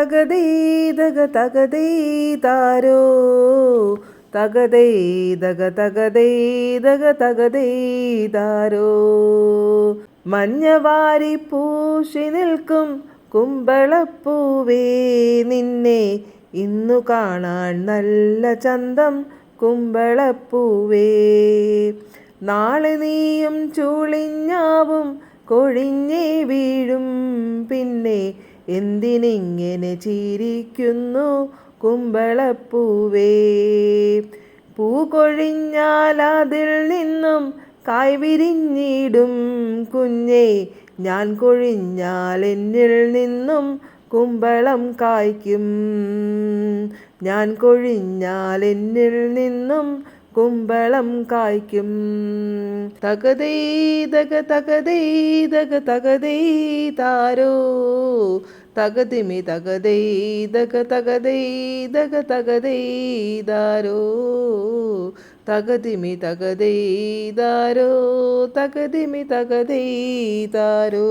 തകതീതക തകതീതാരോ തകതീതക തകതീതക തകതീതാരോ മഞ്ഞവാരി പൂശി നിൽക്കും കുമ്പളപ്പൂവേ നിന്നെ ഇന്നു കാണാൻ നല്ല ചന്തം കുമ്പളപ്പൂവേ നാളെ നീയും ചൂളിഞ്ഞാവും കൊഴിഞ്ഞേ വീഴും പിന്നെ എന്തിനിങ്ങനെ ചിരിക്കുന്നു കുമ്പളപ്പൂവേ പൂ കൊഴിഞ്ഞാൽ അതിൽ നിന്നും കായ് വിരിഞ്ഞിടും കുഞ്ഞേ ഞാൻ കൊഴിഞ്ഞാൽ എന്നിൽ നിന്നും കുമ്പളം കായ്ക്കും ഞാൻ കൊഴിഞ്ഞാൽ എന്നിൽ നിന്നും കുമ്പളം കായ്ക്കും തകതീതക തകതീതക തകതീതാരോ തകതിമി തകതീതക തകതീതക തകതീതാരോ തകതിമി തകതീതാരോ തകതിമി തകതീതാരോ